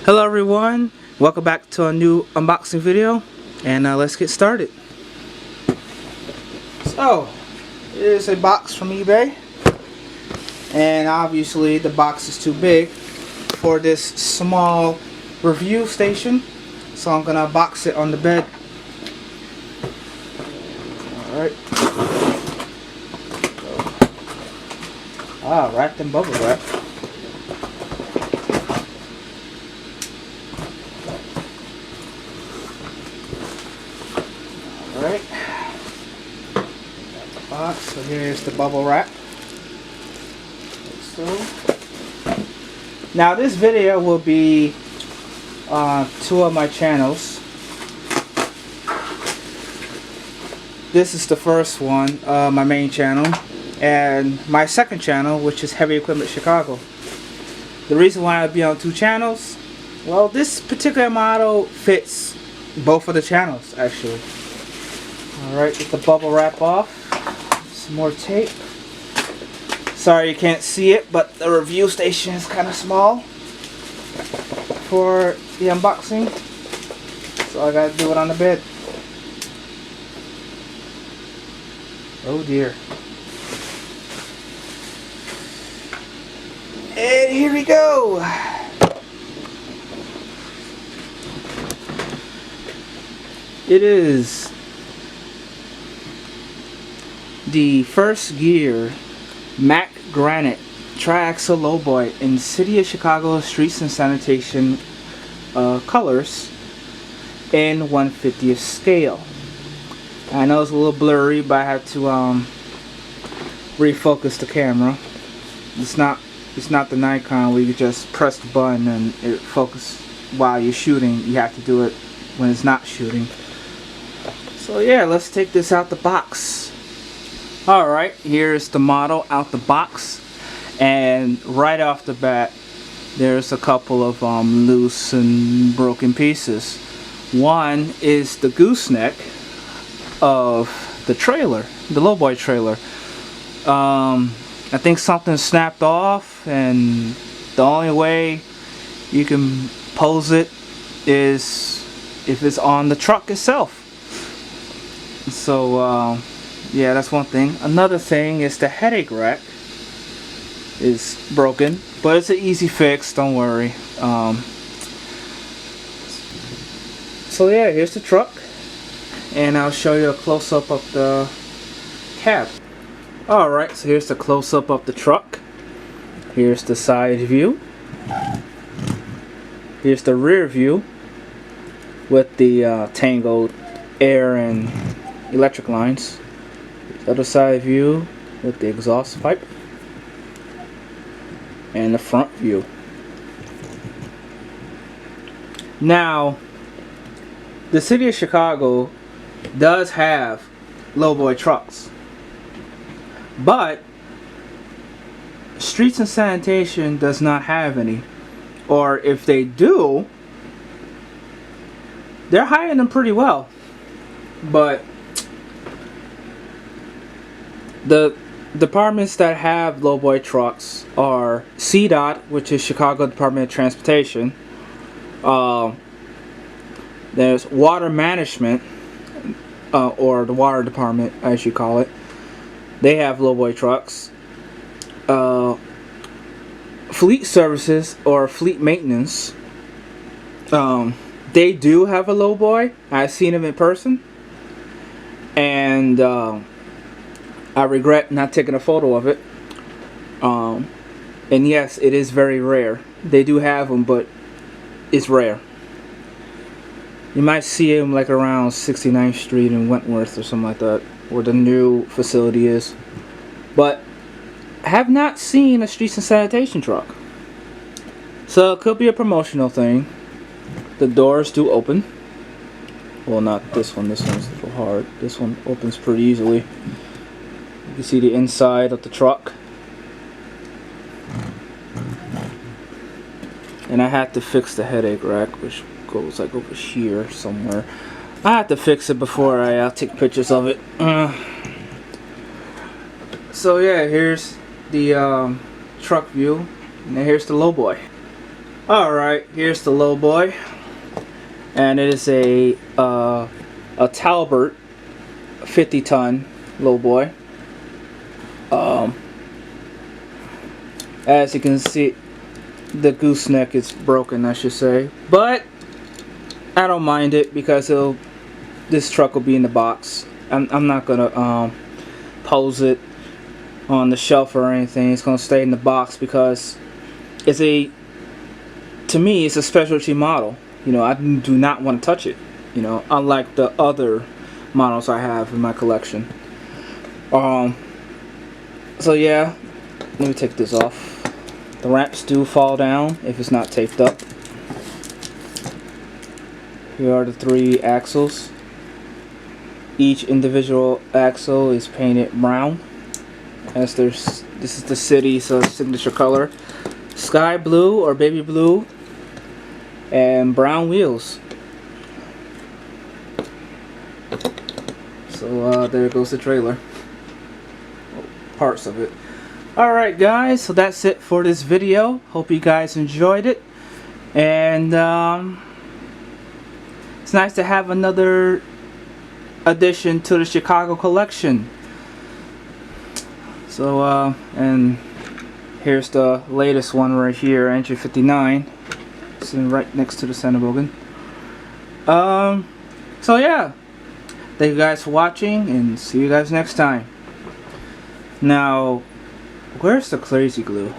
Hello everyone, welcome back to a new unboxing video, and let's get started. So, here's a box from eBay, and obviously the box is too big for this small review station, so I'm gonna box it on the bed. Alright. Wrapped in bubble wrap. Alright. Got the box, so here's the bubble wrap. So now this video will be two of my channels. This is the first one, my main channel, and my second channel, which is Heavy Equipment Chicago. The reason why I'd be on two channels, well, this particular model fits both of the channels actually. Alright, get the bubble wrap off. Some more tape. Sorry you can't see it, but the review station is kind of small for the unboxing, so I gotta do it on the bed. Oh dear. And here we go. It is the first gear Mack Granite triaxle lowboy in City of Chicago Streets and Sanitation colors in 1/50th scale. I know it's a little blurry, but I had to refocus the camera. It's not the Nikon where you just press the button and it focuses while you're shooting. You have to do it when it's not shooting. So yeah, let's take this out the box. Alright, here's the model out the box, and right off the bat there's a couple of loose and broken pieces. One is the gooseneck of the trailer, the lowboy trailer. I think something snapped off, and the only way you can pose it is if it's on the truck itself. So yeah, that's one thing. Another thing is the headache rack is broken, but it's an easy fix, don't worry. So yeah, here's the truck, and I'll show you a close-up of the cab. Alright, so here's the close-up of the truck. Here's the side view. Here's the rear view with the tangled air and electric lines. The other side view with the exhaust pipe. And the front view. Now, the City of Chicago does have lowboy trucks, but Streets and Sanitation does not have any, or if they do, they're hiring them pretty well. But the departments that have lowboy trucks are CDOT, which is Chicago Department of Transportation. There's Water Management, or the Water Department as you call it. They have lowboy trucks. Fleet Services, or Fleet Maintenance, they do have a lowboy. I've seen them in person, and I regret not taking a photo of it. And yes, it is very rare. They do have them, but it's rare. You might see them like around 69th Street in Wentworth or something like that, where the new facility is. But I have not seen a Streets and Sanitation truck. So it could be a promotional thing. The doors do open. Well, not this one. This one's a little hard. This one opens pretty easily. You can see the inside of the truck. And I had to fix the headache rack, which goes like over here somewhere. I have to fix it before I take pictures of it. So yeah, here's the truck view, and then here's the lowboy. Alright, here's the Lowboy. And it is a Talbert 50-ton Lowboy. As you can see, the gooseneck is broken, I should say. But I don't mind it because this truck will be in the box. I'm not gonna pose it on the shelf or anything. It's gonna stay in the box because to me it's a specialty model. You know, I do not want to touch it. You know, unlike the other models I have in my collection. So yeah, let me take this off. The ramps do fall down if it's not taped up. Here are the 3 axles. Each individual axle is painted brown. This is the city's signature color. Sky blue or baby blue. And brown wheels. So there goes the trailer. Parts of it. Alright guys, so that's it for this video. Hope you guys enjoyed it. And it's nice to have another addition to the Chicago collection. So and here's the latest one right here, entry 59. Sitting right next to the Sanitation. So yeah, thank you guys for watching and see you guys next time. Now, where's the crazy glue?